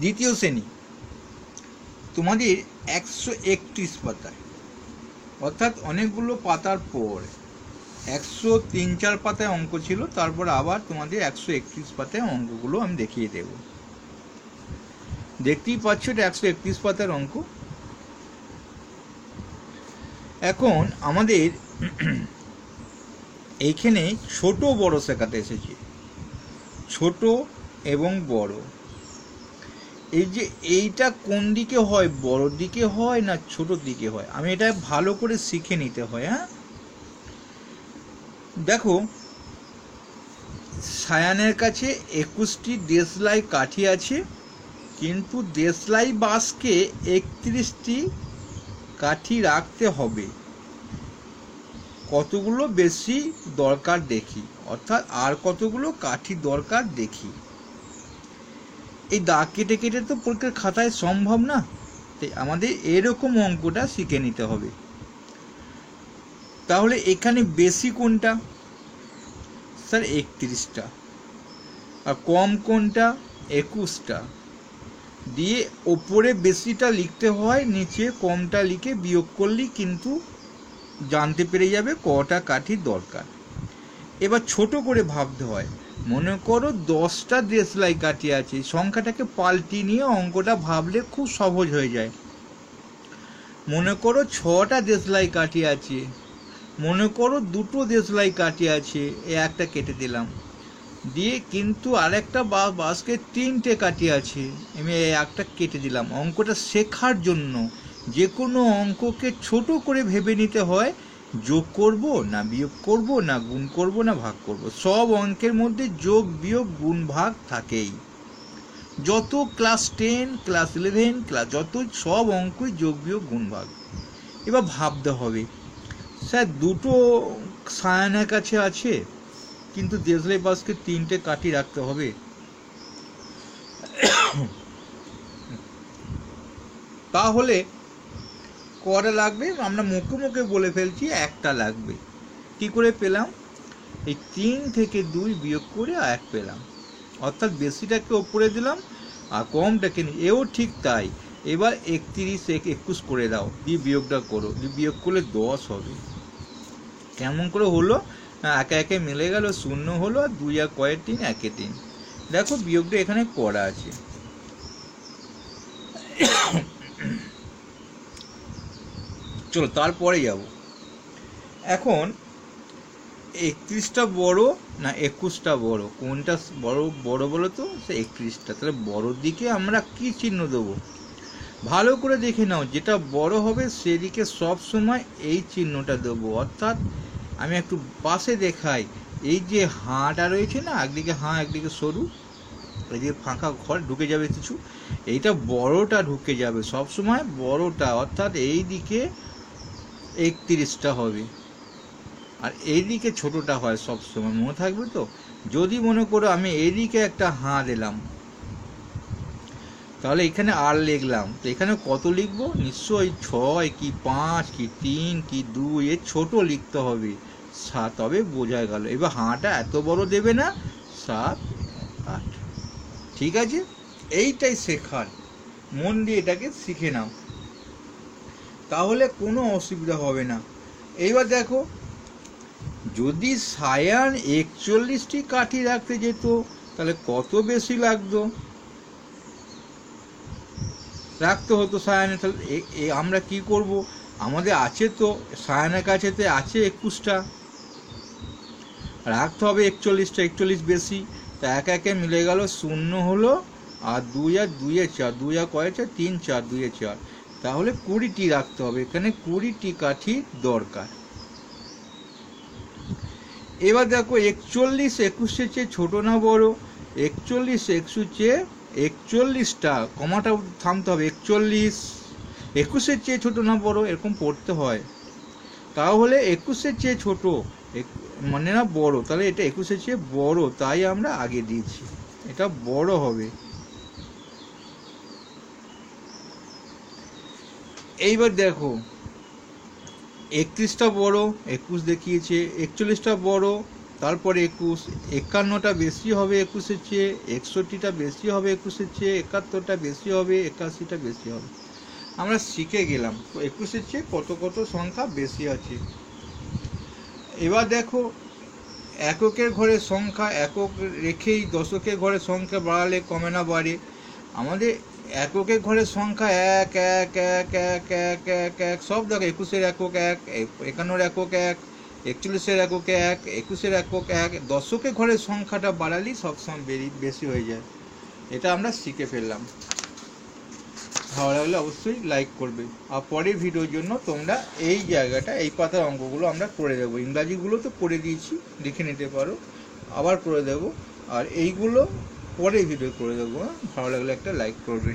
দ্বিতীয় শ্রেণী তোমাদের 131 পাতায়, অর্থাৎ অনেকগুলো পাতার পর 103-4 পাতায় অঙ্ক ছিল, তারপর আবার তোমাদের 131 পাতায় অঙ্কগুলো আমি দেখিয়ে দেব। দেখতেই পাচ্ছ এটা 131 পাতার অঙ্ক। এখন আমাদের এইখানে ছোট বড় শেখাতে এসেছে, ছোট এবং বড়। এই যে এইটা কোন দিকে হয়, বড় দিকে হয় না ছোট দিকে হয়, আমি এটা ভালো করে শিখে নিতে হয়। হ্যাঁ, দেখো সায়ানের কাছে 21টি দেশলাই কাঠি আছে, কিন্তু দেশলাই বাসকে 31টি কাঠি রাখতে হবে। কতগুলো বেশি দরকার দেখি, অর্থাৎ আর কতগুলো কাঠি দরকার দেখি। এই দাগ কেটে কেটে তো পরীক্ষার খাতায় সম্ভব না, তাই আমাদের এরকম অঙ্কটা শিখে নিতে হবে। তাহলে এখানে বেশি কোনটা? স্যার 31টা। আর কম কোনটা? 21টা। দিয়ে ওপরে বেশিটা লিখতে হয়, নিচে কমটা লিখে বিয়োগ করলেই কিন্তু জানতে পেরে যাবে কটা কাঠি দরকার। এবার ছোট করে ভাবতে হয়। মনে করো 10টা দেশলাই কাঠি আছে, সংখ্যাটাকে পাল্টিয়ে নিয়ে অঙ্কটা ভাবলে খুব সহজ হয়ে যায়। মনে করো 6টা দেশলাই কাঠি আছে, মনে করো 2টো দেশলাই কাঠি আছে, একটা কেটে দিলাম। দিয়ে কিন্তু আরেকটা বাসকে 3টে কাঠি আছে, আমি একটা কেটে দিলাম। অঙ্কটা শেখার জন্য যে কোনো অঙ্ককে ছোট করে ভেবে নিতে হয়, যোগ করব না বিয়োগ করব না গুণ করব না ভাগ করব। সব অঙ্কের মধ্যে যোগ বিয়োগ গুণ ভাগ থাকেই। যত ক্লাস 10 ক্লাস 11 ক্লাস যত সব অঙ্কই যোগ বিয়োগ গুণ ভাগ। এবার ভাবতে হবে, স্যার 2টো সায়ানের কাছে আছে, কিন্তু দেশলাই বাসকে 3টে কাঠি রাখতে হবে। তাহলে কটা লাগবে? আমরা মুখে মুখে বলে ফেলছি একটা লাগবে। কি করে পেলাম? এই 3 থেকে 2 বিয়োগ করে 1 পেলাম, অর্থাৎ বেশিটাকে ওপরে দিলাম আর কমটাকে নিয়ে। এও ঠিক তাই। এবার 31 21 করে দাও, দিয়ে বিয়োগটা করো, দিয়ে বিয়োগ করলে 10 হবে। কেমন করে হলো? একে একে মিলে গেল, 0 হলো, আর 2 আর কয়ের 3, 1 3। দেখো বিয়োগটা এখানে করা আছে। চলো তারপরে যাব। এখন 31টা বড় না 21টা বড়? কোনটা বড় বড় বলো তো? সে 31টা। তাহলে বড় দিকে আমরা কি চিহ্ন দেবো? ভালো করে দেখে নাও, যেটা বড় হবে সেদিকে সব সময় এই চিহ্নটা দেবো। অর্থাৎ আমি একটু পাশে দেখাই, এই যে হাঁটা রয়েছে না, একদিকে হাঁ একদিকে সরু, এদিকে ফাঁকা ঘর ঢুকে যাবে কিছু, এইটা বড়টা ঢুকে যাবে সব সময়, বড়টা। অর্থাৎ এই দিকে 31টা হবে, আর এইদিকে ছোটটা হয় সব সময়, মনে থাকবে তো? যদি মনে করো আমি এইদিকে একটা হাঁ দিলাম, তাহলে এখানে আর লিখলাম, তো এখানে কত লিখবো? নিশ্চয়ই 6 কি 5 কি 3 কি 2, এর ছোট লিখতে হবে 7 হবে, বোঝা গেল। এবার হাঁটা এত বড় দেবে না, 7 8। ঠিক আছে, এইটাই শেখার। মন দিয়ে এটাকে শিখে নাও, তাহলে কোনো অসুবিধা হবে না। এইবার দেখো, যদি সায়ান 41টি কাঠি রাখতে যেত, তাহলে কত বেশি লাগতো রাখতে হতো সায়ানে। তাহলে আমরা কি করব? আমাদের আছে তো সায়ানের কাছে তো আছে 21টা, রাখতে হবে 41টা, 41 বেশি। তা একে একে মিলে গেল, 0 হলো, আর 2 আর 2 এ 4, 2 আর কয় 4, 3 4, 2 এ 4। তাহলে 20টি রাখতে হবে, এখানে 20টি কাঠি দরকার। এবার দেখো 41 21-এর চেয়ে ছোট না বড়? 41 21-এর চেয়ে 41টা, কমাটা থামতে হবে, 41 21-এর চেয়ে ছোট না বড়, এরকম পড়তে হয়। তাহলে 21-এর চেয়ে ছোট মানে না বড়, তাহলে এটা 21-এর চেয়ে বড়, তাই আমরা আগে দিয়েছি, এটা বড় হবে। এইবার দেখো 31টা বড়, 21 দেখিয়েছে, 41টা বড়, তারপরে 21, 51টা বেশি হবে 21-এর চেয়ে, 61টা বেশি হবে 21-এর চেয়ে, 71টা বেশি হবে, 81টা বেশি হবে। আমরা শিখে গেলাম 21-এর চেয়ে কত কত সংখ্যা বেশি আছে। এবার দেখো এককের ঘরের সংখ্যা একক রেখেই দশকের ঘরের সংখ্যা বাড়ালে কমে না বাড়ে। আমাদের এককের ঘরের সংখ্যা এক এক এক এক এক এক এক সব দেখো, 21-এর একক এক, 51-এর একক এক, 41-এর একক এক, 21-এর একক এক। দশকের ঘরের সংখ্যাটা বাড়ালেই সবসময় বেশি হয়ে যায়। এটা আমরা শিখে ফেললাম। ভালো লাগলে অবশ্যই লাইক করবে। আর পরের ভিডিওর জন্য তোমরা এই জায়গাটা, এই পাতার অঙ্কগুলো আমরা করে দেবো। ইংরাজিগুলো তো করে দিয়েছি, দেখে নিতে পারো, আবার করে দেবো। আর এইগুলো পরের ভিডিও করে দেবো। ভালো লাগলে একটা লাইক করবে।